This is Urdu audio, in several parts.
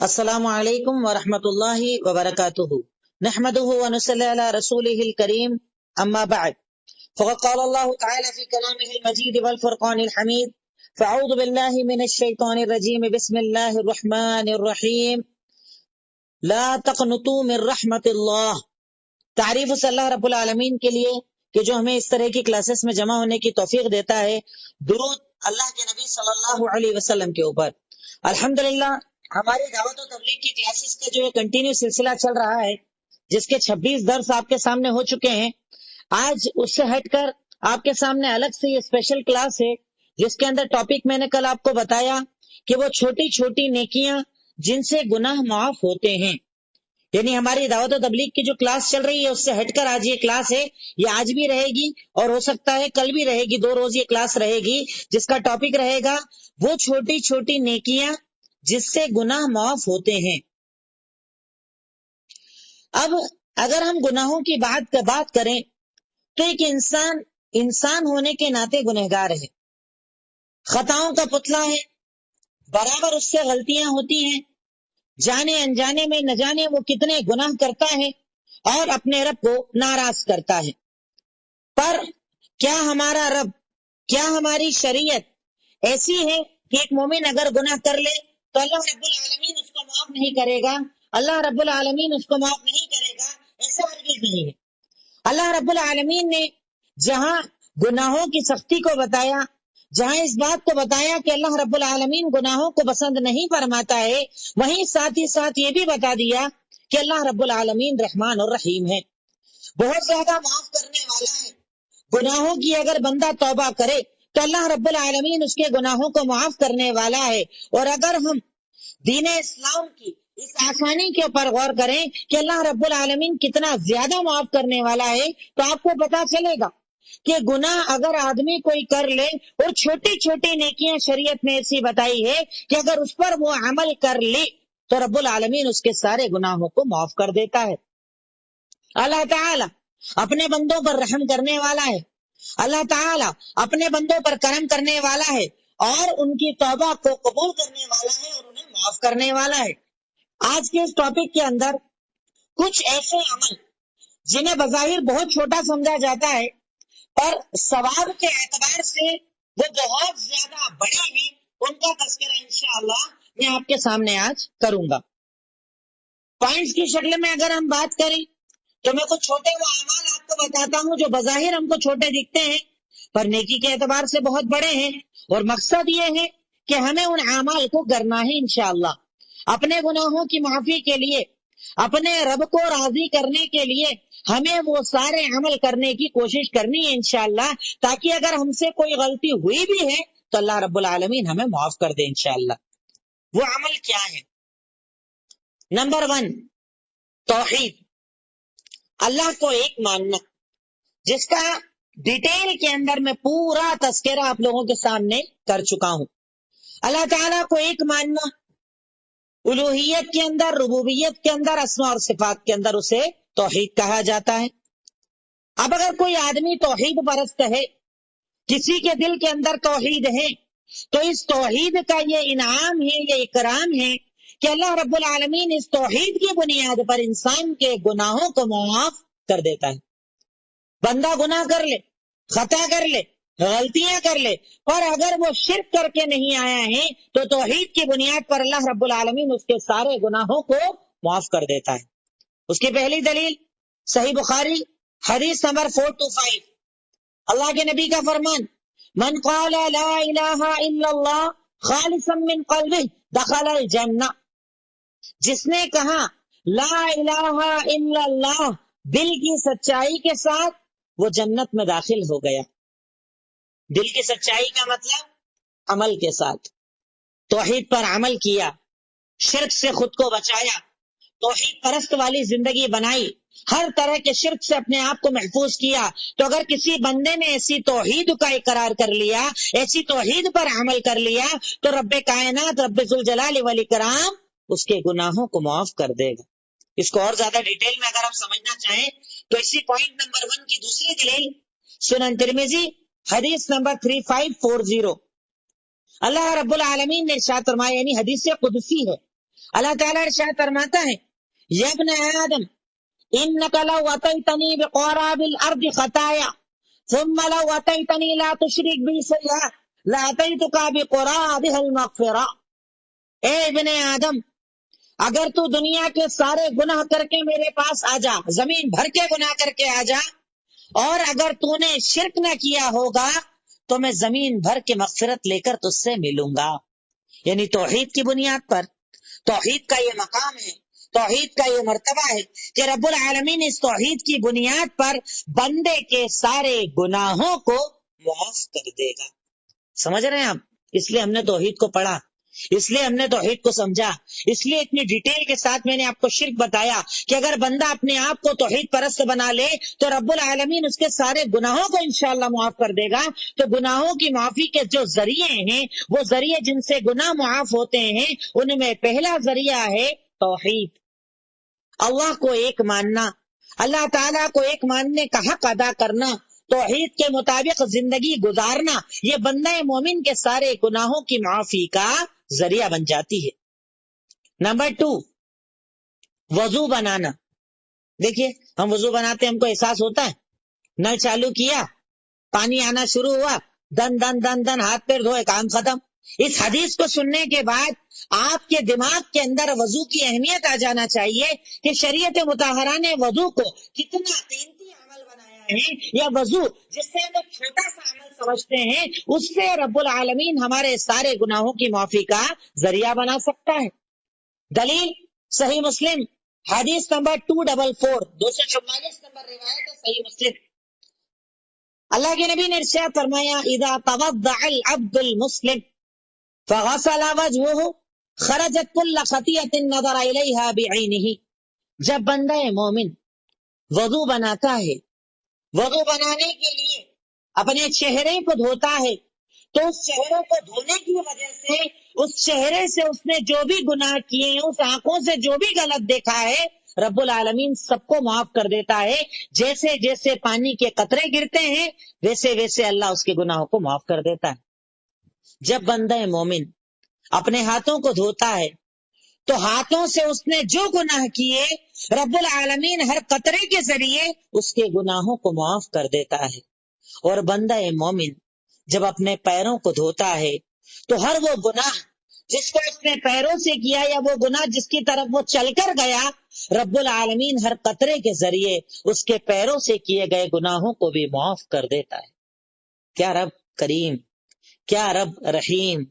السلام علیکم ورحمۃ اللہ وبرکاتہ نحمده ونصلي على رسوله الكريم اما بعد فقد قال الله تعالى في كلامه المجيد والفرقان الحميد فاعوذ بالله من الشيطان الرجيم بسم الله الرحمن الرحيم لا تقنطوا من رحمت اللہ۔ تعریف اس اللہ رب العالمین کے لیے کہ جو ہمیں اس طرح کی کلاسز میں جمع ہونے کی توفیق دیتا ہے۔ درود اللہ کے نبی صلی اللہ علیہ وسلم کے اوپر۔ الحمدللہ ہماری دعوت و تبلیغ کی کلاسز کا جو یہ کنٹینیو سلسلہ چل رہا ہے، جس کے 26 درس آپ کے سامنے ہو چکے ہیں، آج اس سے ہٹ کر آپ کے سامنے الگ سے یہ اسپیشل کلاس ہے، جس کے اندر ٹاپک میں نے کل آپ کو بتایا کہ وہ چھوٹی چھوٹی نیکیاں جن سے گناہ معاف ہوتے ہیں۔ یعنی ہماری دعوت و تبلیغ کی جو کلاس چل رہی ہے اس سے ہٹ کر آج یہ کلاس ہے، یہ آج بھی رہے گی اور ہو سکتا ہے کل بھی رہے گی، 2 روز یہ کلاس رہے گی، جس کا ٹاپک رہے گا وہ چھوٹی چھوٹی نیکیاں جس سے گناہ معاف ہوتے ہیں۔ اب اگر ہم گناہوں کی بات کریں تو ایک انسان ہونے کے ناطے گنہگار ہے، خطاؤں کا پتلا ہے، برابر اس سے غلطیاں ہوتی ہیں، جانے انجانے میں نہ جانے وہ کتنے گناہ کرتا ہے اور اپنے رب کو ناراض کرتا ہے۔ پر کیا ہمارا رب، کیا ہماری شریعت ایسی ہے کہ ایک مومن اگر گناہ کر لے تو اللہ رب العالمین اس کو معاف نہیں کرے گا؟ اللہ رب العالمین اس کو معاف نہیں کرے گا، ایسا ہرگز نہیں ہے۔ اللہ رب العالمین نے جہاں گناہوں کی سختی کو بتایا، جہاں اس بات کو بتایا کہ اللہ رب العالمین گناہوں کو پسند نہیں فرماتا ہے، وہیں ساتھ ہی ساتھ یہ بھی بتا دیا کہ اللہ رب العالمین رحمان اور رحیم ہے، بہت زیادہ معاف کرنے والا ہے۔ گناہوں کی اگر بندہ توبہ کرے تو اللہ رب العالمین اس کے گناہوں کو معاف کرنے والا ہے۔ اور اگر ہم دین اسلام کی اس آسانی کے اوپر غور کریں کہ اللہ رب العالمین کتنا زیادہ معاف کرنے والا ہے، تو آپ کو پتا چلے گا کہ گناہ اگر آدمی کوئی کر لے اور چھوٹی چھوٹی نیکیاں شریعت میں ایسی بتائی ہے کہ اگر اس پر وہ عمل کر لی تو رب العالمین اس کے سارے گناہوں کو معاف کر دیتا ہے۔ اللہ تعالی اپنے بندوں پر رحم کرنے والا ہے، اللہ تعالی اپنے بندوں پر کرم کرنے والا ہے اور ان کی توبہ کو قبول کرنے والا ہے اور انہیں معاف کرنے والا ہے۔ آج کے اس ٹاپک کے اندر کچھ ایسے عمل جنہیں بظاہر بہت چھوٹا سمجھا جاتا ہے پر ثواب کے اعتبار سے وہ بہت زیادہ بڑے ہیں، ان کا تذکرہ انشاءاللہ میں آپ کے سامنے آج کروں گا۔ پوائنٹس کی شکل میں اگر ہم بات کریں تو میں کچھ چھوٹے وہ اعمال آپ کو بتاتا ہوں جو بظاہر ہم کو چھوٹے دکھتے ہیں پر نیکی کے اعتبار سے بہت بڑے ہیں، اور مقصد یہ ہے کہ ہمیں ان اعمال کو کرنا ہے انشاءاللہ، اپنے گناہوں کی معافی کے لیے، اپنے رب کو راضی کرنے کے لیے ہمیں وہ سارے عمل کرنے کی کوشش کرنی ہے انشاءاللہ، تاکہ اگر ہم سے کوئی غلطی ہوئی بھی ہے تو اللہ رب العالمین ہمیں معاف کر دے انشاءاللہ۔ وہ عمل کیا ہے؟ نمبر 1، توحید، اللہ کو ایک ماننا، جس کا ڈیٹیل کے اندر میں پورا تذکرہ آپ لوگوں کے سامنے کر چکا ہوں۔ اللہ تعالیٰ کو ایک ماننا، الوہیت کے اندر، ربوبیت کے اندر، اسماء اور صفات کے اندر اسے توحید کہا جاتا ہے۔ اب اگر کوئی آدمی توحید پرست ہے، کسی کے دل کے اندر توحید ہے، تو اس توحید کا یہ انعام ہے، یہ اکرام ہے کہ اللہ رب العالمین اس توحید کی بنیاد پر انسان کے گناہوں کو معاف کر دیتا ہے۔ بندہ گناہ کر لے، خطا کر لے، غلطیاں کر لے، اور اگر وہ شرک کر کے نہیں آیا ہے تو توحید کی بنیاد پر اللہ رب العالمین اس کے سارے گناہوں کو معاف کر دیتا ہے۔ اس کی پہلی دلیل صحیح بخاری حدیث نمبر 425، اللہ کے نبی کا فرمان، من قال لا الہ الا اللہ خالصا من قلبہ دخل الجنہ، جس نے کہا لا الہ الا اللہ دل کی سچائی کے ساتھ، وہ جنت میں داخل ہو گیا۔ دل کی سچائی کا مطلب عمل کے ساتھ، توحید پر عمل کیا، شرک سے خود کو بچایا، توحید پرست والی زندگی بنائی، ہر طرح کے شرک سے اپنے آپ کو محفوظ کیا۔ تو اگر کسی بندے نے ایسی توحید کا اقرار کر لیا، ایسی توحید پر عمل کر لیا، تو رب کائنات، رب ذوالجلال والاکرام اس کے گناہوں کو معاف کر دے گا۔ اس کو اور زیادہ ڈیٹیل میں اگر آپ سمجھنا چاہیں تو اسی پوائنٹ نمبر 1 کی دوسری دلیل سنن ترمذی حدیث نمبر 3540، اللہ رب العالمین نے ارشاد فرمایا، یعنی حدیث قدسی ہے، اللہ تعالیٰ ارشاد فرماتا ہے یا ابن آدم انک لو اتیتنی بقراب الارض خطایا ثم لو اتیتنی لا تشرک بی شیئا لاتیتک بقرابها المغفرہ. اے ابن آدم، اگر تو دنیا کے سارے گناہ کر کے میرے پاس آ جا، زمین بھر کے گناہ کر کے آ جا، اور اگر تو نے شرک نہ کیا ہوگا تو میں زمین بھر کے مغفرت لے کر تجھ سے ملوں گا. یعنی توحید کی بنیاد پر، توحید کا یہ مقام ہے، توحید کا یہ مرتبہ ہے کہ رب العالمین اس توحید کی بنیاد پر بندے کے سارے گناہوں کو معاف کر دے گا. سمجھ رہے ہیں آپ؟ اس لیے ہم نے توحید کو پڑھا، اس لیے ہم نے توحید کو سمجھا، اس لیے اتنی ڈیٹیل کے ساتھ میں نے آپ کو شرک بتایا کہ اگر بندہ اپنے آپ کو توحید پرست بنا لے تو رب العالمین اس کے سارے گناہوں کو انشاءاللہ معاف کر دے گا. تو گناہوں کی معافی کے جو ذریعے ہیں، وہ ذریعے جن سے گناہ معاف ہوتے ہیں، ان میں پہلا ذریعہ ہے توحید. اللہ کو ایک ماننا، اللہ تعالیٰ کو ایک ماننے کا حق ادا کرنا، توحید کے مطابق زندگی گزارنا، یہ بندہ مومن کے سارے گناہوں کی معافی کا ذریعہ بن جاتی ہے. نمبر 2، وضو بنانا. دیکھیے ہم وضو بناتے ہیں، ہم کو احساس ہوتا ہے، نل چالو کیا، پانی آنا شروع ہوا، دن دن دن دن ہاتھ پیر دھوئے، کام ختم. اس حدیث کو سننے کے بعد آپ کے دماغ کے اندر وضو کی اہمیت آ جانا چاہیے کہ شریعت مطہرہ نے وضو کو کتنا قیمتی عمل بنایا ہے. یا وضو جس سے ہم چھوٹا سا عمل سمجھتے ہیں، اس سے رب العالمین ہمارے سارے گناہوں کی معافی کا ذریعہ بنا سکتا ہے. دلیل صحیح مسلم حدیث نمبر 244 نمبر روایت ہے صحیح مسلم. اللہ کے نبی نے ارشاد فرمایا اذا توضع العبد المسلم فغسل وجهه خرجت كل خطیئۃ نظر الیہا بعینہ. جب بندہ مومن وضو بناتا ہے، وضو بنانے کے لیے اپنے چہرے کو دھوتا ہے، تو اس چہرے کو دھونے کی وجہ سے، اس چہرے سے اس نے جو بھی گناہ کیے ہیں، اس آنکھوں سے جو بھی غلط دیکھا ہے، رب العالمین سب کو معاف کر دیتا ہے. جیسے جیسے پانی کے قطرے گرتے ہیں، ویسے ویسے اللہ اس کے گناہوں کو معاف کر دیتا ہے. جب بندہ مومن اپنے ہاتھوں کو دھوتا ہے تو ہاتھوں سے اس نے جو گناہ کیے، رب العالمین ہر قطرے کے ذریعے اس کے گناہوں کو معاف کر دیتا ہے. اور بندہ مومن جب اپنے پیروں کو دھوتا ہے تو ہر وہ گناہ جس کو اس نے پیروں سے کیا، یا وہ گناہ جس کی طرف وہ چل کر گیا، رب العالمین ہر قطرے کے ذریعے اس کے پیروں سے کیے گئے گناہوں کو بھی معاف کر دیتا ہے. کیا رب کریم، کیا رب رحیم،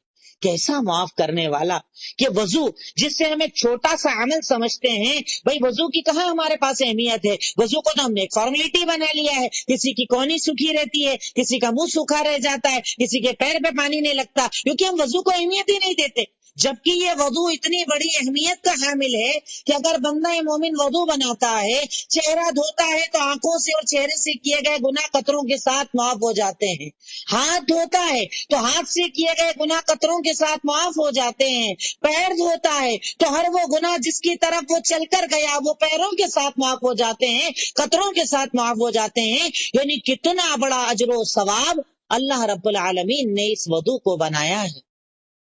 کیسا معاف کرنے والا. کہ وضو جس سے ہم ایک چھوٹا سا عمل سمجھتے ہیں، بھئی وضو کی کہاں ہمارے پاس اہمیت ہے؟ وضو کو تو ہم نے ایک فارمیلٹی بنا لیا ہے. کسی کی کونی سوکھی رہتی ہے، کسی کا منہ سوکھا رہ جاتا ہے، کسی کے پیر پہ پانی نہیں لگتا، کیونکہ ہم وضو کو اہمیت ہی نہیں دیتے. جبکہ یہ وضو اتنی بڑی اہمیت کا حامل ہے کہ اگر بندہ مومن وضو بناتا ہے، چہرہ دھوتا ہے، تو آنکھوں سے اور چہرے سے کیے گئے گناہ قطروں کے ساتھ معاف ہو جاتے ہیں. ہاتھ دھوتا ہے تو ہاتھ سے کیے گئے گناہ قطروں کے ساتھ معاف ہو جاتے ہیں. پیر دھوتا ہے تو ہر وہ گناہ جس کی طرف وہ چل کر گیا، وہ پیروں کے ساتھ معاف ہو جاتے ہیں، قطروں کے ساتھ معاف ہو جاتے ہیں. یعنی کتنا بڑا اجر و ثواب اللہ رب العالمین نے اس وضو کو بنایا ہے.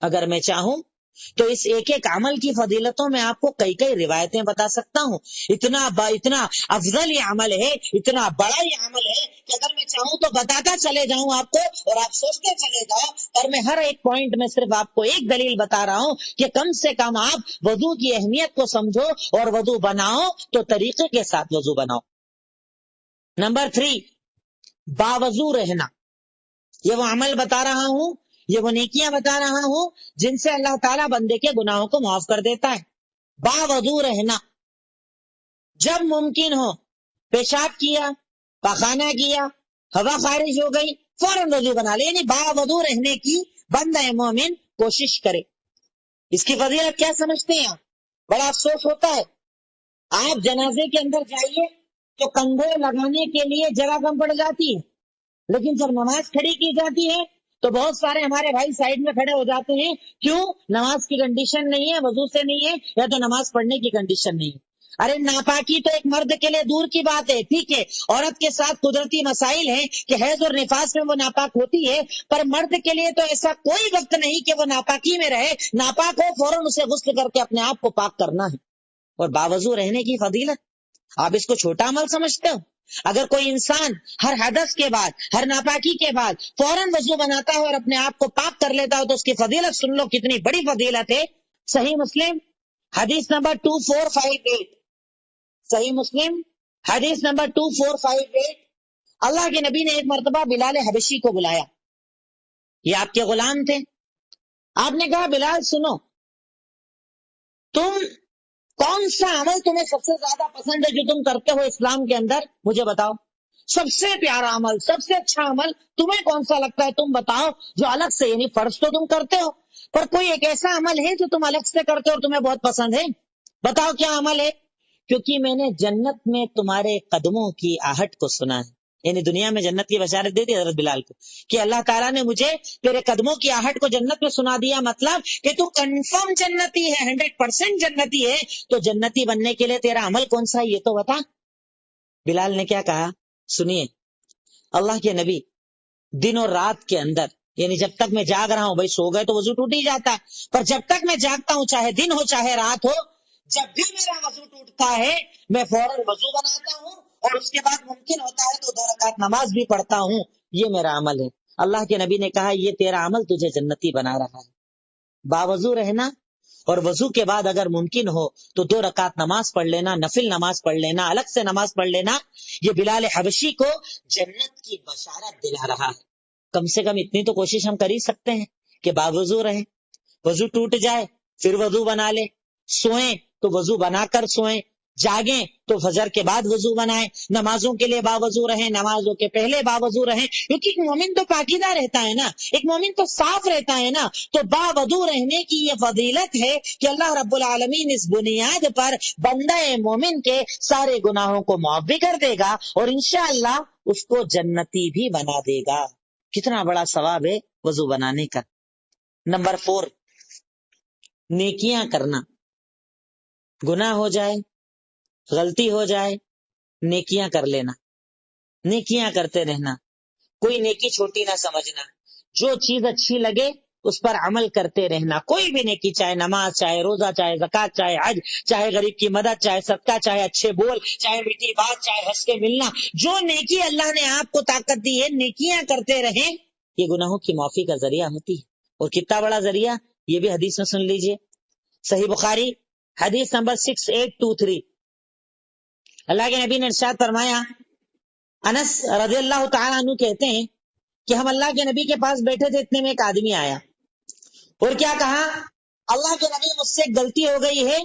اگر میں چاہوں تو اس ایک ایک عمل کی فضیلتوں میں آپ کو کئی کئی روایتیں بتا سکتا ہوں. اتنا افضل یہ عمل ہے، اتنا بڑا یہ عمل ہے کہ اگر میں چاہوں تو بتاتا چلے جاؤں آپ کو، اور آپ سوچتے چلے جاؤ. اور میں ہر ایک پوائنٹ میں صرف آپ کو ایک دلیل بتا رہا ہوں کہ کم سے کم آپ وضو کی اہمیت کو سمجھو اور وضو بناؤ تو طریقے کے ساتھ وضو بناؤ. نمبر 3، باوضو رہنا. یہ وہ عمل بتا رہا ہوں، یہ وہ نیکیاں بتا رہا ہوں جن سے اللہ تعالیٰ بندے کے گناہوں کو معاف کر دیتا ہے. باوضو رہنا، جب ممکن ہو پیشاب کیا، پخانہ کیا، ہوا خارج ہو گئی، فوراً وضو بنا لے. یعنی باوضو رہنے کی بندہ مومن کوشش کرے. اس کی فضیلت کیا سمجھتے ہیں آپ؟ بڑا افسوس ہوتا ہے، آپ جنازے کے اندر جائیے تو کندھے لگانے کے لیے جگہ کم پڑ جاتی ہے، لیکن جب نماز کھڑی کی جاتی ہے تو بہت سارے ہمارے بھائی سائڈ میں کھڑے ہو جاتے ہیں. کیوں؟ نماز کی کنڈیشن نہیں ہے، وضو سے نہیں ہے، یا تو نماز پڑھنے کی کنڈیشن نہیں ہے. ارے ناپاکی تو ایک مرد کے لیے دور کی بات ہے، ٹھیک ہے، عورت کے ساتھ قدرتی مسائل ہیں کہ حیض اور نفاس میں وہ ناپاک ہوتی ہے، پر مرد کے لیے تو ایسا کوئی وقت نہیں کہ وہ ناپاکی میں رہے، ناپاک ہو فوراً اسے غسل کر کے اپنے آپ کو پاک کرنا ہے۔ اور باوضو رہنے کی فضیلت، آپ اس کو چھوٹا عمل سمجھتے ہو؟ اگر کوئی انسان ہر حدث کے بعد، ہر ناپاکی کے بعد فوراً وضو بناتا ہے اور اپنے آپ کو پاک کر لیتا ہو تو اس کی فضیلت سن لو کتنی بڑی فضیلت ہے۔ صحیح مسلم حدیث نمبر 2458، صحیح مسلم حدیث نمبر 2458، اللہ کے نبی نے ایک مرتبہ بلال حبشی کو بلایا، یہ آپ کے غلام تھے۔ آپ نے کہا بلال سنو، تم کون سا عمل تمہیں سب سے زیادہ پسند ہے جو تم کرتے ہو اسلام کے اندر؟ مجھے بتاؤ، سب سے پیارا عمل، سب سے اچھا عمل تمہیں کون سا لگتا ہے؟ تم بتاؤ، جو الگ سے، یعنی فرض تو تم کرتے ہو، پر کوئی ایک ایسا عمل ہے جو تم الگ سے کرتے ہو اور تمہیں بہت پسند ہے؟ بتاؤ کیا عمل ہے؟ کیونکہ میں نے جنت میں تمہارے قدموں کی آہٹ کو سنا ہے، یعنی دنیا میں جنت کی بشارت دے دی حضرت بلال کو کہ اللہ تعالیٰ نے مجھے تیرے قدموں کی آہٹ کو جنت میں سنا دیا، مطلب کہ تو کنفرم جنتی ہے، 100% جنتی ہے، تو جنتی بننے کے لیے تیرا عمل کون سا ہے یہ تو بتا۔ بلال نے کیا کہا؟ سنیے، اللہ کے نبی دن اور رات کے اندر، یعنی جب تک میں جاگ رہا ہوں، بھائی سو گئے تو وضو ٹوٹ ہی جاتا ہے، پر جب تک میں جاگتا ہوں، چاہے دن ہو چاہے رات ہو، جب بھی میرا وضو ٹوٹتا ہے میں فوراً وضو بناتا ہوں اور اس کے بعد ممکن ہوتا ہے تو 2 رکعت نماز بھی پڑھتا ہوں، یہ میرا عمل ہے۔ اللہ کے نبی نے کہا یہ تیرا عمل تجھے جنتی بنا رہا ہے۔ باوضو رہنا اور وضو کے بعد اگر ممکن ہو تو 2 رکعت نماز پڑھ لینا، نفل نماز پڑھ لینا، الگ سے نماز پڑھ لینا، یہ بلال حبشی کو جنت کی بشارت دلا رہا ہے۔ کم سے کم اتنی تو کوشش ہم کر ہی سکتے ہیں کہ باوضو رہیں، وضو ٹوٹ جائے پھر وضو بنا لے، سوئیں تو وضو بنا کر سوئیں، جاگیں تو فجر کے بعد وضو بنائیں، نمازوں کے لیے باوضو رہیں، نمازوں کے پہلے باوضو رہیں، کیونکہ ایک مومن تو پاکیزہ رہتا ہے نا، ایک مومن تو صاف رہتا ہے نا، تو باوضو رہنے کی یہ فضیلت ہے کہ اللہ رب العالمین اس بنیاد پر بندہ مومن کے سارے گناہوں کو معاف بھی کر دے گا اور انشاءاللہ اس کو جنتی بھی بنا دے گا۔ کتنا بڑا ثواب ہے وضو بنانے کا۔ نمبر 4، نیکیاں کرنا۔ گناہ ہو جائے، غلطی ہو جائے، نیکیاں کر لینا، نیکیاں کرتے رہنا، کوئی نیکی چھوٹی نہ سمجھنا، جو چیز اچھی لگے اس پر عمل کرتے رہنا، کوئی بھی نیکی، چاہے نماز، چاہے روزہ، چاہے زکوٰۃ، چاہے حج، چاہے غریب کی مدد، چاہے صدقہ، چاہے اچھے بول، چاہے میٹھی بات، چاہے ہنس کے ملنا، جو نیکی اللہ نے آپ کو طاقت دی ہے نیکیاں کرتے رہیں، یہ گناہوں کی معافی کا ذریعہ ہوتی ہے۔ اور کتنا بڑا ذریعہ یہ بھی حدیث میں سن لیجئے، صحیح بخاری حدیث نمبر 6823، اللہ کے نبی نے ارشاد فرمایا، انس رضی اللہ تعالیٰ عنہ کہتے ہیں کہ ہم اللہ کے نبی کے پاس بیٹھے تھے، اتنے میں ایک آدمی آیا اور کیا کہا، اللہ کے نبی مجھ سے ایک غلطی ہو گئی ہے،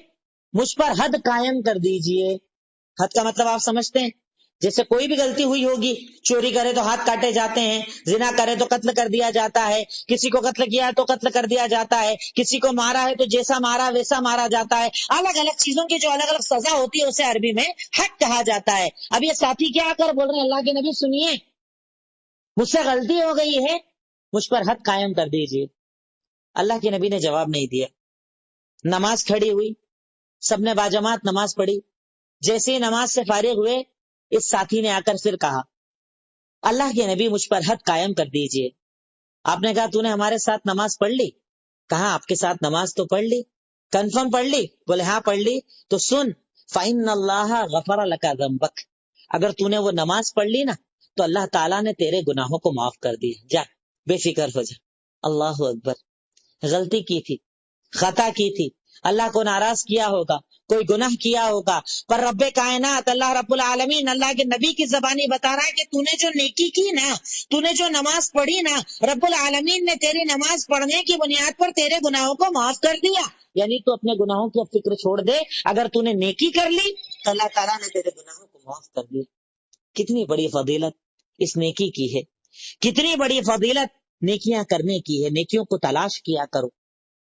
مجھ پر حد قائم کر دیجئے۔ حد کا مطلب آپ سمجھتے ہیں، جیسے کوئی بھی غلطی ہوئی ہوگی، چوری کرے تو ہاتھ کاٹے جاتے ہیں، زنا کرے تو قتل کر دیا جاتا ہے، کسی کو قتل کیا ہے تو قتل کر دیا جاتا ہے، کسی کو مارا ہے تو جیسا مارا ویسا مارا جاتا ہے، الگ الگ چیزوں کی جو الگ الگ سزا ہوتی ہے اسے عربی میں حد کہا جاتا ہے۔ اب یہ ساتھی کیا کر بول رہے ہیں، اللہ کے نبی سنیے، مجھ سے غلطی ہو گئی ہے، مجھ پر حد قائم کر دیجیے۔ اللہ کے نبی نے جواب نہیں دیا، نماز کھڑی ہوئی، سب نے باجماعت نماز پڑھی، جیسے ہی نماز سے فارغ ہوئے اس ساتھی نے آ کر پھر کہا، اللہ کے نبی مجھ پر حد قائم کر دیجئے۔ آپ نے کہا تو نے ہمارے ساتھ نماز پڑھ لی؟ کہا آپ کے ساتھ نماز تو پڑھ لی۔ کنفرم پڑھ لی؟ بولے ہاں پڑھ لی۔ تو سن، فَإِنَّ اللَّهَ غَفَرَ لَكَ ذَنبَكَ، اگر تو نے وہ نماز پڑھ لی نا تو اللہ تعالیٰ نے تیرے گناہوں کو معاف کر دیا، جا بے فکر ہو جا۔ اللہ اکبر، غلطی کی تھی، خطا کی تھی، اللہ کو ناراض کیا ہوگا، کوئی گناہ کیا ہوگا، پر رب کائنات اللہ رب العالمین اللہ کے نبی کی زبانی بتا رہا ہے کہ تو نے جو نیکی کی نا، تو نے جو نماز پڑھی نا، رب العالمین نے تیری نماز پڑھنے کی بنیاد پر تیرے گناہوں کو معاف کر دیا۔ یعنی تو اپنے گناہوں کی فکر چھوڑ دے، اگر تو نے نیکی کر لی تو اللہ تعالیٰ نے تیرے گناہوں کو معاف کر دیا۔ کتنی بڑی فضیلت اس نیکی کی ہے، کتنی بڑی فضیلت نیکیاں کرنے کی ہے۔ نیکیوں کو تلاش کیا کرو،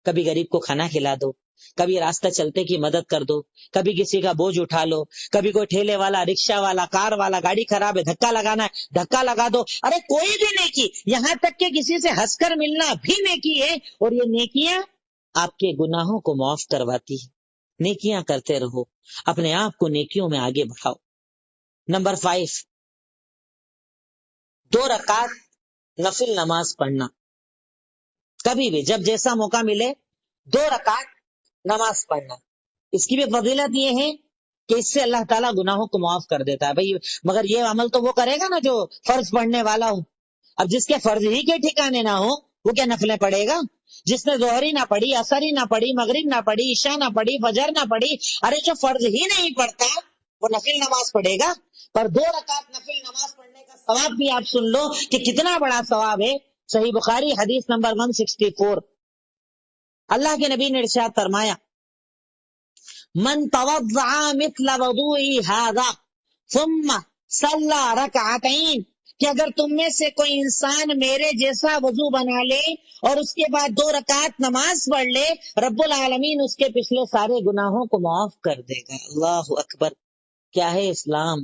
کبھی غریب کو کھانا کھلا دو، کبھی راستہ چلتے کی مدد کر دو، کبھی کسی کا بوجھ اٹھا لو، کبھی کوئی ٹھیلے والا، رکشہ والا، کار والا، گاڑی خراب ہے دھکا لگانا ہے دھکا لگا دو، ارے کوئی بھی نیکی، یہاں تک کہ کسی سے ہنس کر ملنا بھی نیکی ہے، اور یہ نیکیاں آپ کے گناہوں کو معاف کرواتی ہے۔ نیکیاں کرتے رہو، اپنے آپ کو نیکیوں میں آگے بڑھاؤ۔ نمبر 5، 2 رکعت نفل نماز پڑھنا، کبھی بھی جب جیسا موقع ملے 2 رکعت نماز پڑھنا۔ اس کی بھی فضیلت یہ ہے کہ اس سے اللہ تعالیٰ گناہوں کو معاف کر دیتا ہے۔ بھائی مگر یہ عمل تو وہ کرے گا نا جو فرض پڑھنے والا ہو، اب جس کے فرض ہی کے ٹھکانے نہ ہو وہ کیا نفلیں پڑھے گا؟ جس نے ظہری نہ پڑھی، عصری نہ پڑھی، مغرب نہ پڑھی، عشاء نہ پڑھی، فجر نہ پڑھی، ارے جو فرض ہی نہیں پڑھتا وہ نفل نماز پڑھے گا؟ پر 2 رکعت نفل نماز پڑھنے کا ثواب بھی آپ سن لو کہ کتنا بڑا ثواب ہے۔ صحیح بخاری حدیث نمبر 164، اللہ کے نبی نے ارشاد فرمایا، من توضع مثل وضوئی هذا ثم صلی رکعتین، کہ اگر تم میں سے کوئی انسان میرے جیسا وضو بنا لے اور اس کے بعد 2 رکعت نماز پڑھ لے، رب العالمین اس کے پچھلے سارے گناہوں کو معاف کر دے گا۔ اللہ اکبر! کیا ہے اسلام،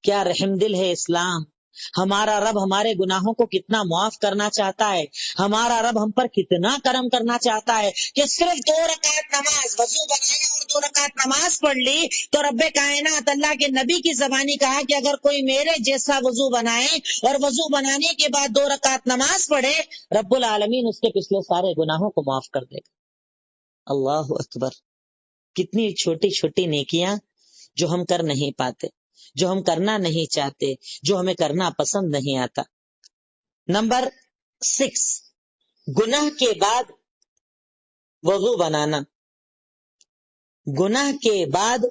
کیا رحم دل ہے اسلام! ہمارا رب ہمارے گناہوں کو کتنا معاف کرنا چاہتا ہے، ہمارا رب ہم پر کتنا کرم کرنا چاہتا ہے کہ صرف 2 رکعت نماز وضو بنایا اور 2 رکعت نماز پڑھ لی تو رب کائنات اللہ کے نبی کی زبانی کہا کہ اگر کوئی میرے جیسا وضو بنائے اور وضو بنانے کے بعد 2 رکعت نماز پڑھے، رب العالمین اس کے پچھلے سارے گناہوں کو معاف کر دے گا۔ اللہ اکبر! کتنی چھوٹی چھوٹی نیکیاں جو ہم کر نہیں پاتے، جو ہم کرنا نہیں چاہتے، جو ہمیں کرنا پسند نہیں آتا۔ نمبر 6، گناہ کے بعد وضو بنانا۔ گناہ کے بعد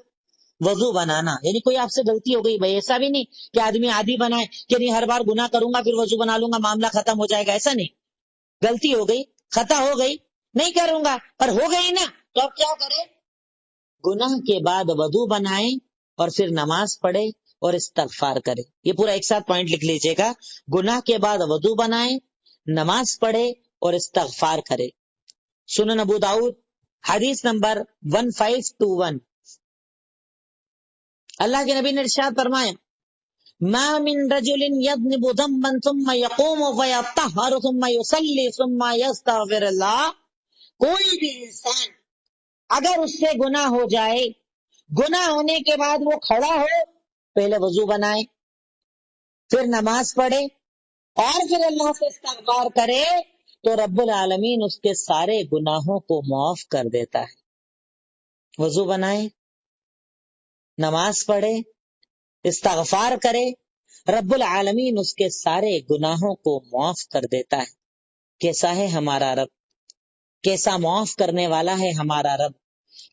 وضو بنانا یعنی کوئی آپ سے غلطی ہو گئی، بھائی ایسا بھی نہیں کہ آدمی عادی بنائے کہ نہیں ہر بار گناہ کروں گا پھر وضو بنا لوں گا معاملہ ختم ہو جائے گا، ایسا نہیں۔ غلطی ہو گئی، خطا ہو گئی، نہیں کروں گا، پر ہو گئی نا تو اب کیا کرے؟ گناہ کے بعد وضو بنائے اور پھر نماز پڑھے اور استغفار کرے۔ یہ پورا ایک ساتھ پوائنٹ لکھ لیجئے گا، گناہ کے بعد وضو بنائے، نماز پڑھے اور استغفار کرے۔ سنن ابو داؤد حدیث نمبر 1521، اللہ کے نبی نے ارشاد فرمایا، ما من رجل یذنب ذنبا ثم یقوم فیطہر ثم یصلی ثم یستغفر اللہ، کوئی بھی انسان اگر اس سے گناہ ہو جائے، گناہ ہونے کے بعد وہ کھڑا ہو، پہلے وضو بنائے، پھر نماز پڑھے اور پھر اللہ سے استغفار کرے تو رب العالمین اس کے سارے گناہوں کو معاف کر دیتا ہے۔ وضو بنائے، نماز پڑھے، استغفار کرے، رب العالمین اس کے سارے گناہوں کو معاف کر دیتا ہے۔ کیسا ہے ہمارا رب، کیسا معاف کرنے والا ہے ہمارا رب،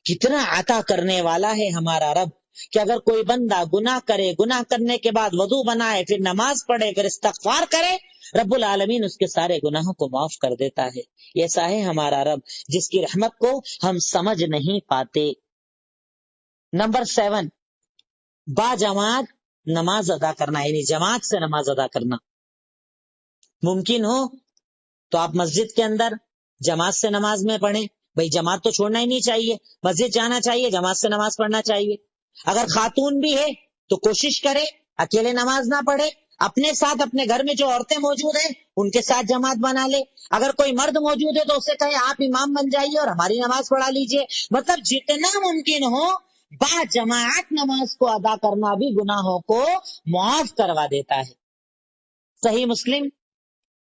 کتنا عطا کرنے والا ہے ہمارا رب کہ اگر کوئی بندہ گناہ کرے، گناہ کرنے کے بعد وضو بنائے، پھر نماز پڑھے، پھر استغفار کرے، رب العالمین اس کے سارے گناہوں کو معاف کر دیتا ہے۔ ایسا ہے ہمارا رب جس کی رحمت کو ہم سمجھ نہیں پاتے۔ نمبر 7، با جماعت نماز ادا کرنا، یعنی جماعت سے نماز ادا کرنا۔ ممکن ہو تو آپ مسجد کے اندر جماعت سے نماز میں پڑھیں، بھائی جماعت تو چھوڑنا ہی نہیں چاہیے، مسجد جانا چاہیے، جماعت سے نماز پڑھنا چاہیے۔ اگر خاتون بھی ہے تو کوشش کرے اکیلے نماز نہ پڑھے، اپنے ساتھ اپنے گھر میں جو عورتیں موجود ہیں ان کے ساتھ جماعت بنا لے۔ اگر کوئی مرد موجود ہے تو اسے کہے آپ امام بن جائیے اور ہماری نماز پڑھا لیجئے۔ مطلب جتنا ممکن ہو با جماعت نماز کو ادا کرنا بھی گناہوں کو معاف کروا دیتا ہے۔ صحیح مسلم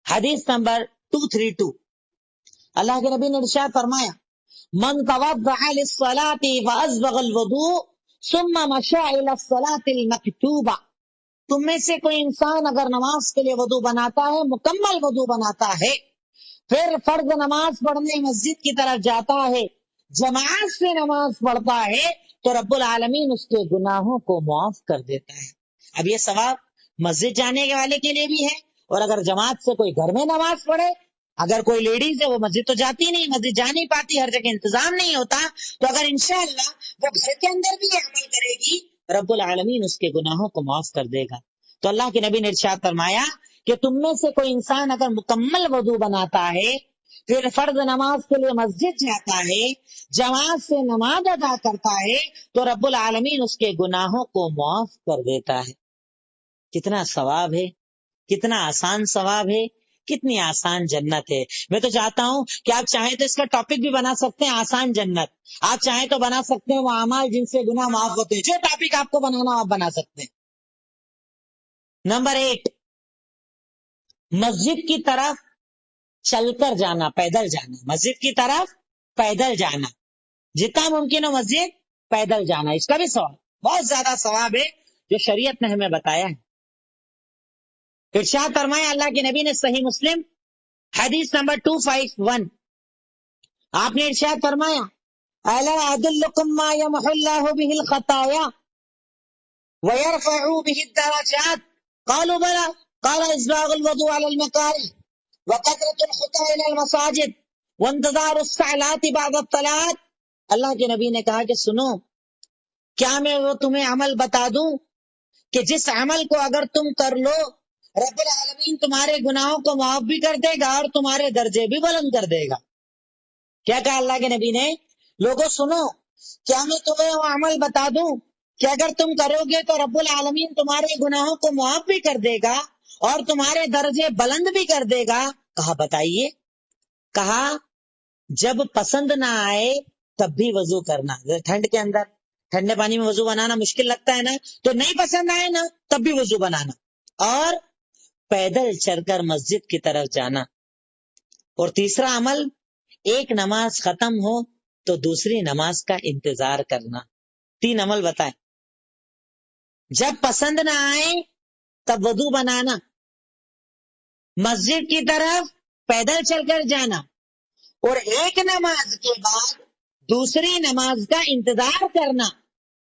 حدیث نمبر 232، اللہ کے نبی نے ارشاد فرمایا، من توضع للصلاة فأسبغ الوضوء ثم مشى إلى الصلاة المكتوبة، تم میں سے کوئی انسان اگر نماز کے لیے وضو بناتا ہے، مکمل وضو بناتا ہے، پھر فرض نماز پڑھنے مسجد کی طرف جاتا ہے، جماعت سے نماز پڑھتا ہے تو رب العالمین اس کے گناہوں کو معاف کر دیتا ہے۔ اب یہ ثواب مسجد جانے والے کے لیے بھی ہے، اور اگر جماعت سے کوئی گھر میں نماز پڑھے، اگر کوئی لیڈیز ہے وہ مسجد تو جاتی نہیں، مسجد جا نہیں پاتی، ہر جگہ انتظام نہیں ہوتا، تو اگر انشاءاللہ وہ گھر کے اندر بھی یہ عمل کرے گی رب العالمین اس کے گناہوں کو معاف کر دے گا۔ تو اللہ کے نبی نے ارشاد فرمایا کہ تم میں سے کوئی انسان اگر مکمل وضو بناتا ہے، پھر فرض نماز کے لیے مسجد جاتا ہے، جماعت سے نماز ادا کرتا ہے، تو رب العالمین اس کے گناہوں کو معاف کر دیتا ہے۔ کتنا ثواب ہے، کتنا آسان ثواب ہے کتنی آسان جنت ہے. میں تو چاہتا ہوں کہ آپ چاہیں تو اس کا ٹاپک بھی بنا سکتے ہیں آسان جنت. آپ چاہیں تو بنا سکتے ہیں وہ اعمال جن سے گناہ معاف ہوتے ہیں. جو ٹاپک آپ کو بنانا آپ بنا سکتے ہیں. نمبر 8، مسجد کی طرف چل کر جانا، پیدل جانا. مسجد کی طرف پیدل جانا، جتنا ممکن ہو مسجد پیدل جانا. اس کا بھی ثواب، بہت زیادہ ثواب ہے جو شریعت نے ہمیں بتایا ہے. ارشاد فرمایا اللہ کے نبی نے صحیح مسلم حدیث نمبر 251، آپ نے ارشاد فرمایا الا ادلکم ما یمحو اللہ بہ الخطایا ویرفع بہ الدرجات قالوا بلى قال اسباغ الوضوء على المكاره وكثرة الخطى الى المساجد وانتظار الساعات بعد الصلاة. اللہ کے نبی نے کہا کہ سنو، کیا میں وہ تمہیں عمل بتا دوں کہ جس عمل کو اگر تم کر لو رب العالمین تمہارے گناہوں کو معاف بھی کر دے گا اور تمہارے درجے بھی بلند کر دے گا. کیا کہا اللہ کے نبی نے؟ لوگوں سنو، کیا میں تمہیں وہ عمل بتا دوں کہ اگر تم کرو گے تو رب العالمین تمہارے گناہوں کو معاف بھی کر دے گا اور تمہارے درجے بلند بھی کر دے گا. کہا بتائیے. کہا جب پسند نہ آئے تب بھی وضو کرنا. ٹھنڈ کے اندر ٹھنڈے پانی میں وضو بنانا مشکل لگتا ہے نا، تو نہیں پسند آئے نا تب بھی وضو بنانا. اور پیدل چل کر مسجد کی طرف جانا. اور تیسرا عمل، ایک نماز ختم ہو تو دوسری نماز کا انتظار کرنا. 3 عمل بتائیں. جب پسند نہ آئے تب وضو بنانا، مسجد کی طرف پیدل چل کر جانا، اور ایک نماز کے بعد دوسری نماز کا انتظار کرنا.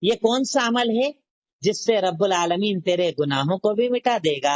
یہ کون سا عمل ہے جس سے رب العالمین تیرے گناہوں کو بھی مٹا دے گا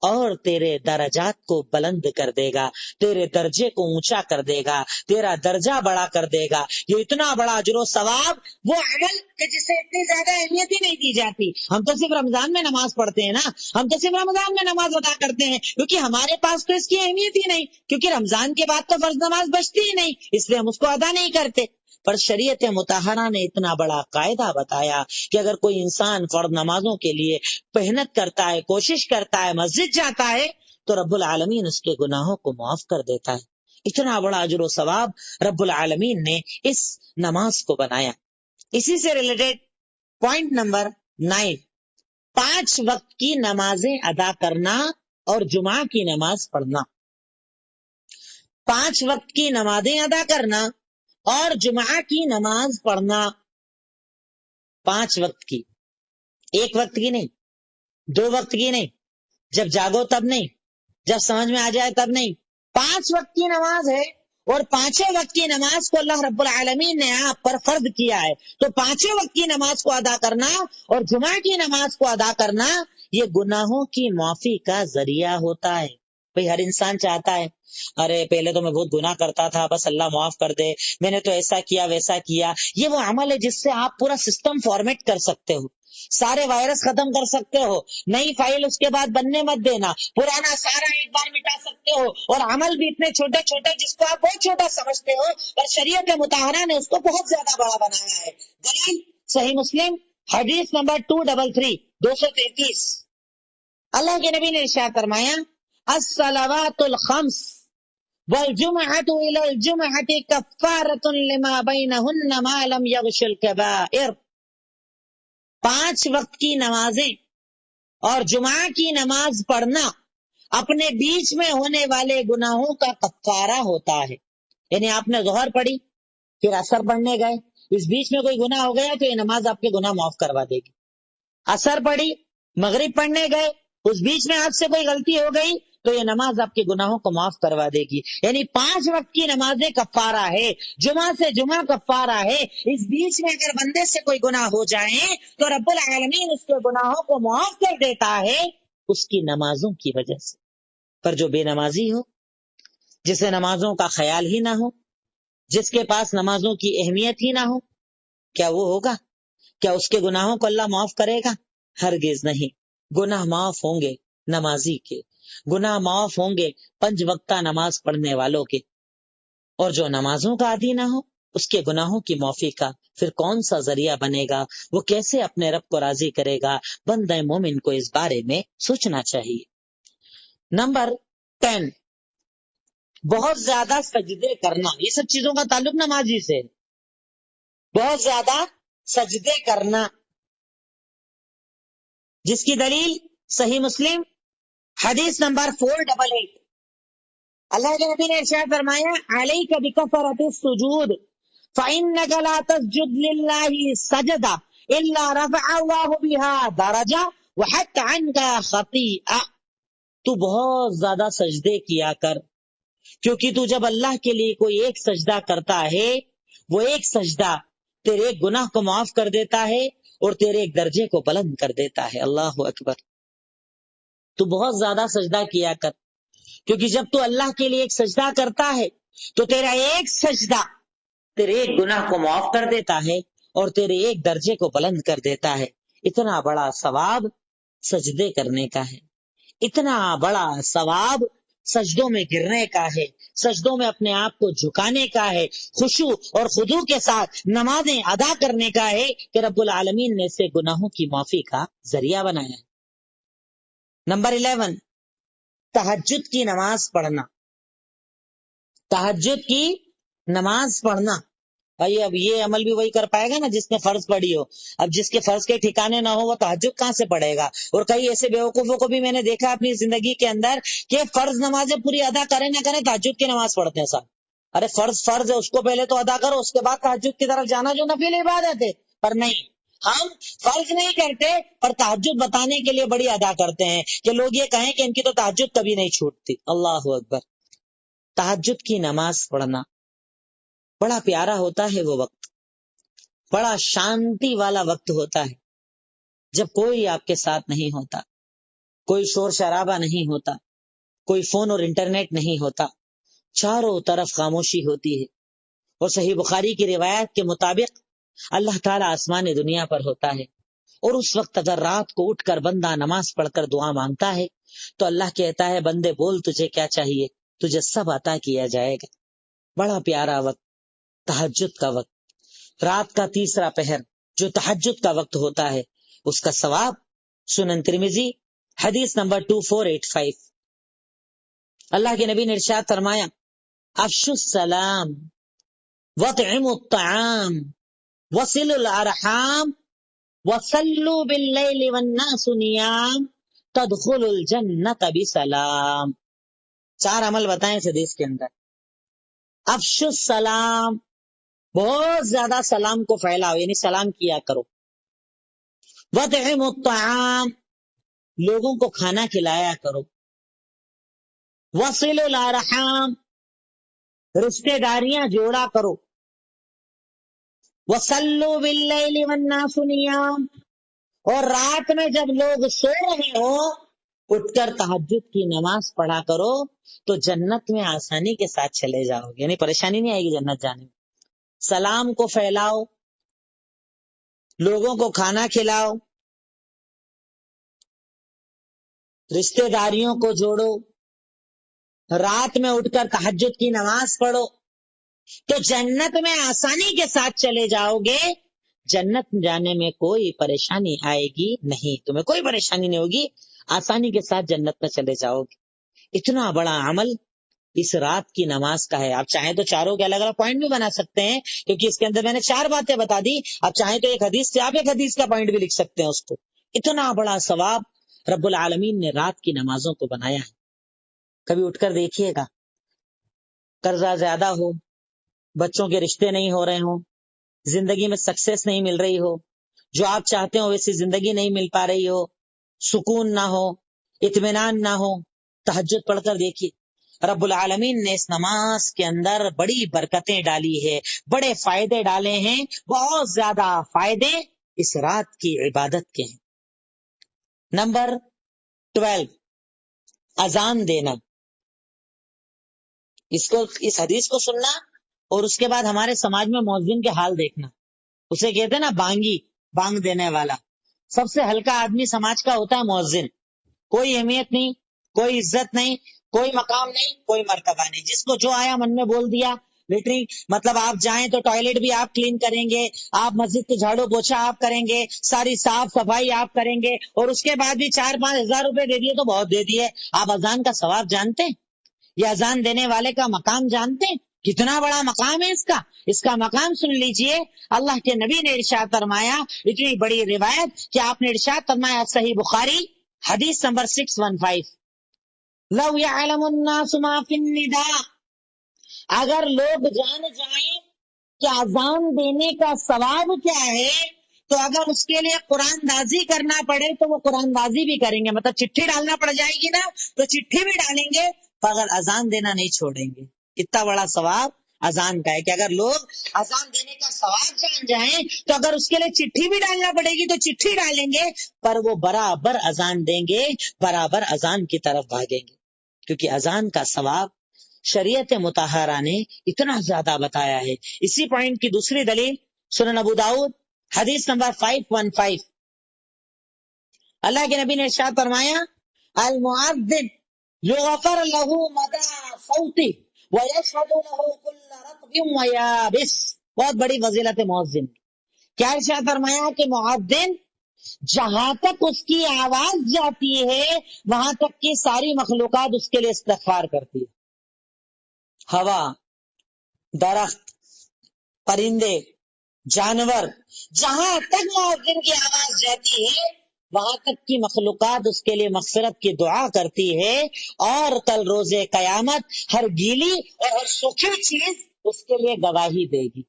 اور تیرے درجات کو بلند کر دے گا، تیرے درجے کو اونچا کر دے گا، تیرا درجہ بڑا کر دے گا. یہ اتنا بڑا اجر و ثواب، وہ عمل کہ جسے اتنی زیادہ اہمیت ہی نہیں دی جاتی. ہم تو صرف رمضان میں نماز پڑھتے ہیں نا، ہم تو صرف رمضان میں نماز ادا کرتے ہیں کیونکہ ہمارے پاس تو اس کی اہمیت ہی نہیں، کیونکہ رمضان کے بعد تو فرض نماز بچتی ہی نہیں، اس لیے ہم اس کو ادا نہیں کرتے. پر شریعت مطہرہ نے اتنا بڑا قاعدہ بتایا کہ اگر کوئی انسان فرض نمازوں کے لیے محنت کرتا ہے، کوشش کرتا ہے، مسجد جاتا ہے تو رب العالمین اس کے گناہوں کو معاف کر دیتا ہے. اتنا بڑا اجر و ثواب رب العالمین نے اس نماز کو بنایا. اسی سے ریلیٹڈ پوائنٹ نمبر 9، 5 وقت کی نمازیں ادا کرنا اور جمعہ کی نماز پڑھنا. 5 وقت کی نمازیں ادا کرنا اور جمعہ کی نماز پڑھنا. 5 وقت کی، 1 وقت کی نہیں، 2 وقت کی نہیں، جب جاگو تب نہیں، جب سمجھ میں آ جائے تب نہیں. 5 وقت کی نماز ہے اور 5 وقت کی نماز کو اللہ رب العالمین نے آپ پر فرض کیا ہے. تو 5 وقت کی نماز کو ادا کرنا اور جمعہ کی نماز کو ادا کرنا یہ گناہوں کی معافی کا ذریعہ ہوتا ہے. بھئی ہر انسان چاہتا ہے ارے پہلے تو میں بہت گناہ کرتا تھا، بس اللہ معاف کر دے، میں نے تو ایسا کیا ویسا کیا. یہ وہ عمل ہے جس سے آپ پورا سسٹم فارمیٹ کر سکتے ہو، سارے وائرس ختم کر سکتے ہو، نئی فائل اس کے بعد بننے مت دینا، پرانا سارا ایک بار مٹا سکتے ہو. اور عمل بھی اتنے چھوٹے چھوٹے جس کو آپ بہت چھوٹا سمجھتے ہو پر شریعت مطہرہ نے اس کو بہت زیادہ بڑا بنایا ہے. دلیل صحیح مسلم حدیث نمبر 233 اللہ کے نبی نے ارشاد فرمایا الصلوات الخمس والجمعة إلى الجمعة كفارة لما بينهن ما لم يغش الكبائر. 5 وقت کی نمازیں اور جمعہ کی نماز پڑھنا اپنے بیچ میں ہونے والے گناہوں کا کفارہ ہوتا ہے. یعنی آپ نے ظہر پڑھی پھر عصر پڑھنے گئے، اس بیچ میں کوئی گناہ ہو گیا تو یہ نماز آپ کے گناہ معاف کروا دے گی. عصر پڑھی، مغرب پڑھنے گئے، اس بیچ میں آپ سے کوئی غلطی ہو گئی تو یہ نماز آپ کے گناہوں کو معاف کروا دے گی. یعنی 5 وقت کی نمازیں کفارہ ہے، جمعہ سے جمعہ کفارہ ہے. اس بیچ میں اگر بندے سے کوئی گناہ ہو جائے تو رب العالمین اس کے گناہوں کو معاف کر دیتا ہے اس کی نمازوں کی وجہ سے. پر جو بے نمازی ہو، جسے نمازوں کا خیال ہی نہ ہو، جس کے پاس نمازوں کی اہمیت ہی نہ ہو، کیا وہ ہوگا؟ کیا اس کے گناہوں کو اللہ معاف کرے گا؟ ہرگز نہیں. گناہ معاف ہوں گے نمازی کے، گناہ معاف ہوں گے 5 وقتہ نماز پڑھنے والوں کے. اور جو نمازوں کا عادی نہ ہو اس کے گناہوں کی معافی کا پھر کون سا ذریعہ بنے گا؟ وہ کیسے اپنے رب کو راضی کرے گا؟ بندہ مومن کو اس بارے میں سوچنا چاہیے. نمبر 10، بہت زیادہ سجدے کرنا، یہ سب چیزوں کا تعلق نمازی سے، بہت زیادہ سجدے کرنا، جس کی دلیل صحیح مسلم حدیث نمبر 488، اللہ کے نبی نے ارشاد فرمایا علیک بکثرۃ السجود فإنک لا تسجد للہ سجدہ الا رفع اللہ بها درجہ وحط عنک خطیئہ، تو بہت زیادہ سجدے کیا کر، کیونکہ تو جب اللہ کے لیے کوئی ایک سجدہ کرتا ہے، وہ ایک سجدہ تیرے ایک گناہ کو معاف کر دیتا ہے اور تیرے ایک درجے کو بلند کر دیتا ہے۔ اللہ اکبر، تو بہت زیادہ سجدہ کیا کر، کیونکہ جب تو اللہ کے لیے ایک سجدہ کرتا ہے تو تیرا ایک سجدہ تیرے ایک گناہ کو معاف کر دیتا ہے اور تیرے ایک درجے کو بلند کر دیتا ہے۔ اتنا بڑا ثواب سجدے کرنے کا ہے، اتنا بڑا ثواب سجدوں میں گرنے کا ہے، سجدوں میں اپنے آپ کو جھکانے کا ہے، خشوع اور خضوع کے ساتھ نمازیں ادا کرنے کا ہے کہ رب العالمین نے اسے گناہوں کی معافی کا ذریعہ بنایا ہے۔ نمبر 11، تہجد کی نماز پڑھنا، تہجد کی نماز پڑھنا۔ بھائی اب یہ عمل بھی وہی کر پائے گا نا جس نے فرض پڑھی ہو، اب جس کے فرض کے ٹھکانے نہ ہو وہ تہجد کہاں سے پڑھے گا؟ اور کئی ایسے بیوقوفوں کو بھی میں نے دیکھا اپنی زندگی کے اندر کہ فرض نمازیں پوری ادا کریں نہ کریں تہجد کی نماز پڑھتے ہیں صاحب۔ ارے فرض ہے اس کو پہلے تو ادا کرو، اس کے بعد تہجد کی طرف جانا جو نفل عبادت ہے۔ پر نہیں، ہم فرض نہیں کرتے اور تہجد بتانے کے لیے بڑی ادا کرتے ہیں کہ لوگ یہ کہیں کہ ان کی تو تہجد کبھی نہیں چھوٹتی۔ اللہ اکبر، تہجد کی نماز پڑھنا بڑا پیارا ہوتا ہے، وہ وقت بڑا شانتی والا وقت ہوتا ہے جب کوئی آپ کے ساتھ نہیں ہوتا، کوئی شور شرابہ نہیں ہوتا، کوئی فون اور انٹرنیٹ نہیں ہوتا، چاروں طرف خاموشی ہوتی ہے۔ اور صحیح بخاری کی روایت کے مطابق اللہ تعالیٰ آسمان دنیا پر ہوتا ہے، اور اس وقت اگر رات کو اٹھ کر بندہ نماز پڑھ کر دعا مانگتا ہے تو اللہ کہتا ہے بندے بول تجھے کیا چاہیے، تجھے سب عطا کیا جائے گا۔ بڑا پیارا وقت تہجد کا وقت، رات کا تیسرا پہر جو تہجد کا وقت ہوتا ہے، اس کا ثواب سنن ترمذی حدیث نمبر 2485، اللہ کے نبی نے ارشاد فرمایا افشوا السلام واطعموا الطعام وصلوا الارحام وصلوا باللیل والناس نیام تدخلوا الجنۃ بسلام۔ 4 عمل بتائیں اس حدیث کے اندر۔ افشوا السلام، بہت زیادہ سلام کو پھیلاؤ، یعنی سلام کیا کرو۔ وَاطْعِمُوا الطَّعَامَ، لوگوں کو کھانا کھلایا کرو۔ وَصِلُوا الْأَرْحَامَ، رشتہ داریاں جوڑا کرو۔ وَصَلُّوا بِاللَّيْلِ وَالنَّاسُ نِيَامٌ، اور رات میں جب لوگ سو رہے ہو اٹھ کر تہجد کی نماز پڑھا کرو تو جنت میں آسانی کے ساتھ چلے جاؤ گے، یعنی پریشانی نہیں آئے گی جنت جانے میں۔ سلام کو پھیلاؤ، لوگوں کو کھانا کھلاؤ، رشتہ داریوں کو جوڑو، رات میں اٹھ کر تہجد کی نماز پڑھو تو جنت میں آسانی کے ساتھ چلے جاؤ گے۔ جنت جانے میں کوئی پریشانی آئے گی نہیں، تمہیں کوئی پریشانی نہیں ہوگی، آسانی کے ساتھ جنت میں چلے جاؤ گے۔ اتنا بڑا عمل اس رات کی نماز کا ہے۔ آپ چاہیں تو چاروں کے الگ الگ پوائنٹ بھی بنا سکتے ہیں، کیونکہ اس کے اندر میں نے 4 باتیں بتا دی۔ آپ چاہیں تو ایک حدیث سے آپ ایک حدیث کا پوائنٹ بھی لکھ سکتے ہیں اس کو۔ اتنا بڑا ثواب رب العالمین نے رات کی نمازوں کو بنایا ہے۔ کبھی اٹھ کر دیکھیے گا، قرضہ زیادہ ہو، بچوں کے رشتے نہیں ہو رہے ہوں، زندگی میں سکسیس نہیں مل رہی ہو، جو آپ چاہتے ہو ویسی زندگی نہیں مل پا رہی ہو، سکون نہ ہو، اطمینان نہ ہو، تہجد پڑھ کر دیکھیے، رب العالمین نے اس نماز کے اندر بڑی برکتیں ڈالی ہے، بڑے فائدے ڈالے ہیں، بہت زیادہ فائدے اس رات کی عبادت کے ہیں۔ نمبر 12، اذان دینا۔ اس حدیث کو سننا اور اس کے بعد ہمارے سماج میں مؤذن کے حال دیکھنا۔ اسے کہتے ہیں نا بانگی، بانگ دینے والا۔ سب سے ہلکا آدمی سماج کا ہوتا ہے مؤذن، کوئی اہمیت نہیں، کوئی عزت نہیں، کوئی مقام نہیں، کوئی مرتبہ نہیں، جس کو جو آیا من میں بول دیا۔ لیٹرین مطلب آپ جائیں تو ٹوائلٹ بھی آپ کلین کریں گے، آپ مسجد کو جھاڑو پوچھا آپ کریں گے، ساری صاف صفائی آپ کریں گے، اور اس کے بعد بھی 4-5 ہزار روپے دے دیے تو بہت دے دیے۔ آپ اذان کا ثواب جانتے ہیں؟ یہ اذان دینے والے کا مقام جانتے ہیں؟ کتنا بڑا مقام ہے اس کا مقام سن لیجئے. اللہ کے نبی نے ارشاد فرمایا، اتنی بڑی روایت کہ آپ نے ارشاد فرمایا، صحیح بخاری حدیث نمبر 615، لو یعلم الناس ما فی النداء، اگر لوگ جان جائیں کہ اذان دینے کا ثواب کیا ہے تو اگر اس کے لیے قرآن دازی کرنا پڑے تو وہ قرآن دازی بھی کریں گے. مطلب چٹھی ڈالنا پڑ جائے گی نا تو چٹھی بھی ڈالیں گے، مگر اذان دینا نہیں چھوڑیں گے. کتنا بڑا ثواب اذان کا ہے کہ اگر لوگ اذان دینے کا ثواب جان جائیں تو اگر اس کے لیے چٹھی بھی ڈالنا پڑے گی تو چٹھی ڈالیں گے، پر وہ برابر اذان دیں گے، برابر اذان کی طرف بھاگیں گے، کیونکہ اذان کا ثواب شریعت مطہرہ نے اتنا زیادہ بتایا ہے. اسی پوائنٹ کی دوسری دلیل سنن ابو داؤد حدیث نمبر 515، اللہ کے نبی نے ارشاد فرمایا، المؤذن یغفر له مدى صوته ويشهد له كل رطب ويابس. بہت بڑی فضیلت مؤذن. کیا ارشاد فرمایا کہ مؤذن جہاں تک اس کی آواز جاتی ہے وہاں تک کی ساری مخلوقات اس کے لیے استغفار کرتی ہے. ہوا، درخت، پرندے، جانور، جہاں تک مؤذن کی آواز جاتی ہے وہاں تک کی مخلوقات اس کے لیے مغفرت کی دعا کرتی ہے، اور کل روز قیامت ہر گیلی اور ہر سوکھی چیز اس کے لیے گواہی دے گی.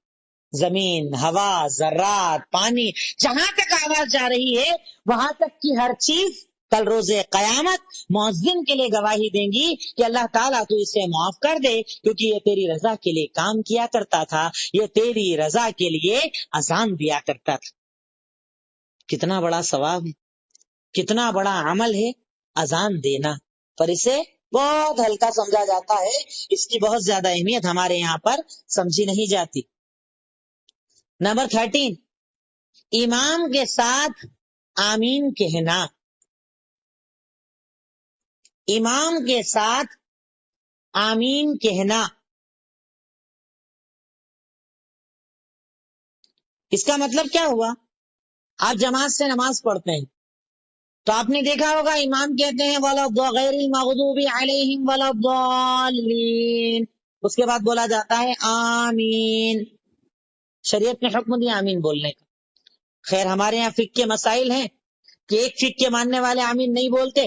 زمین، ہوا، ذرات، پانی، جہاں تک آواز جا رہی ہے وہاں تک کی ہر چیز کل روز قیامت مؤذن کے لیے گواہی دیں گی کہ اللہ تعالیٰ تو اسے معاف کر دے، کیونکہ یہ تیری رضا کے لیے کام کیا کرتا تھا، یہ تیری رضا کے لیے اذان دیا کرتا تھا. کتنا بڑا ثواب ہے، کتنا بڑا عمل ہے اذان دینا، پر اسے بہت ہلکا سمجھا جاتا ہے، اس کی بہت زیادہ اہمیت ہمارے یہاں پر سمجھی نہیں جاتی. نمبر 13، امام کے ساتھ آمین کہنا. امام کے ساتھ آمین کہنا، اس کا مطلب کیا ہوا؟ آپ جماعت سے نماز پڑھتے ہیں تو آپ نے دیکھا ہوگا امام کہتے ہیں غیر المغضوب علیہم ولا الضالین، اس کے بعد بولا جاتا ہے آمین. شریعت نے حکم دیا آمین بولنے کا. خیر ہمارے یہاں فقہ کے مسائل ہیں کہ ایک فقہ کے ماننے والے آمین نہیں بولتے،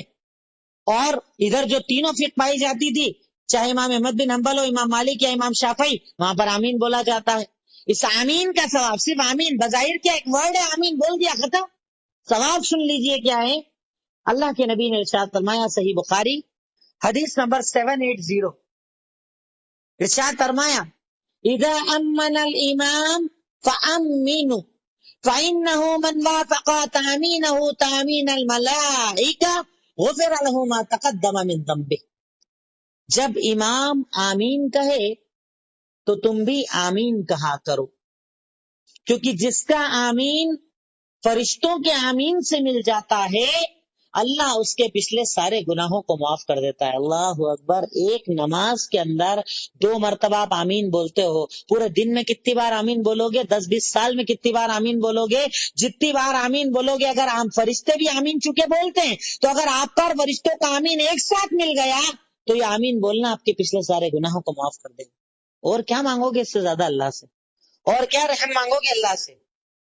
اور ادھر جو تینوں فقہ پائی جاتی تھی، چاہے امام احمد بن حنبل ہو، امام مالک یا امام شافعی، وہاں پر آمین بولا جاتا ہے. اس آمین کا ثواب صرف آمین بظاہر کیا ایک ورڈ ہے، آمین بول دیا ختم. ثواب سن لیجئے کیا ہے. اللہ کے نبی نے ارشاد فرمایا، صحیح بخاری حدیث نمبر 780، ارشاد فرمایا، اذا امن الامام فامنوا فانه من وافق تامینه تامین الملائکہ غفر له ما تقدم من ذنبه. جب امام آمین کہے تو تم بھی آمین کہا کرو، کیونکہ جس کا آمین فرشتوں کے آمین سے مل جاتا ہے اللہ اس کے پچھلے سارے گناہوں کو معاف کر دیتا ہے. اللہ اکبر. ایک نماز کے اندر 2 مرتبہ آپ آمین بولتے ہو، پورے دن میں کتنی بار آمین بولو گے؟ 10-20 سال میں کتنی بار آمین بولو گے؟ جتنی بار آمین بولو گے. اگر ہم فرشتے بھی آمین چکے بولتے ہیں تو اگر آپ پر فرشتوں کا آمین ایک ساتھ مل گیا تو یہ آمین بولنا آپ کے پچھلے سارے گناہوں کو معاف کر دے گا. اور کیا مانگو گے اس سے زیادہ اللہ سے؟ اور کیا رحم مانگو گے اللہ سے؟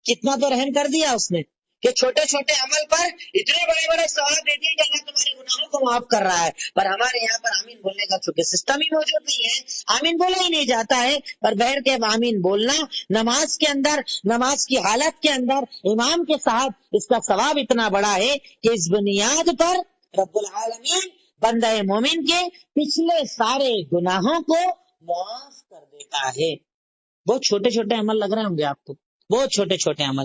کتنا تو رحم کر دیا اس نے کہ چھوٹے چھوٹے عمل پر اتنے بڑے بڑے ثواب دے دیے کہ اللہ تمہارے گناہوں کو معاف کر رہا ہے. پر ہمارے یہاں پر آمین بولنے کا چونکہ سسٹم ہی موجود نہیں ہے، آمین بولا ہی نہیں جاتا ہے. پر بہر کے آمین بولنا نماز کے اندر، نماز کی حالت کے اندر امام کے ساتھ، اس کا ثواب اتنا بڑا ہے کہ اس بنیاد پر رب العالمین بندہ مومن کے پچھلے سارے گناہوں کو معاف کر دیتا ہے. بہت چھوٹے چھوٹے عمل لگ رہے ہوں گے آپ کو، بہت چھوٹے چھوٹے عمل،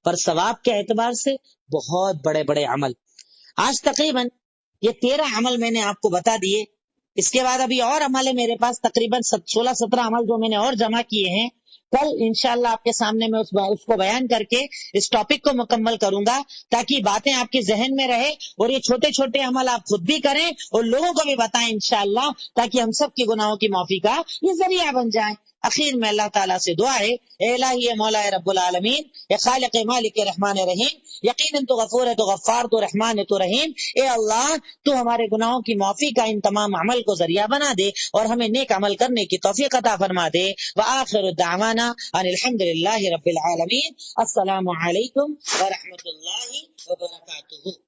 پر ثواب کے اعتبار سے بہت بڑے بڑے عمل. آج تقریباً یہ 13 عمل میں نے آپ کو بتا دیے. اس کے بعد ابھی اور عمل ہے میرے پاس، تقریباً 16-17 عمل جو میں نے اور جمع کیے ہیں. کل انشاءاللہ آپ کے سامنے میں اس کو بیان کر کے اس ٹاپک کو مکمل کروں گا تاکہ باتیں آپ کے ذہن میں رہے، اور یہ چھوٹے چھوٹے عمل آپ خود بھی کریں اور لوگوں کو بھی بتائیں انشاءاللہ، تاکہ ہم سب کے گناہوں کی معافی کا یہ ذریعہ بن جائے. اخیر میں اللہ تعالیٰ سے دعا ہے، اے الہی، اے مولا رب العالمین، اے خالق مالک رحمان رحیم، یقیناً تو غفور ہے، تو غفار، تو رحمان ہے، تو رحیم، اے اللہ تو ہمارے گناہوں کی معافی کا ان تمام عمل کو ذریعہ بنا دے اور ہمیں نیک عمل کرنے کی توفیق عطا فرما دے۔ وآخر دعوانا ان الحمد للہ رب العالمین۔ السلام علیکم ورحمۃ اللہ وبرکاتہ۔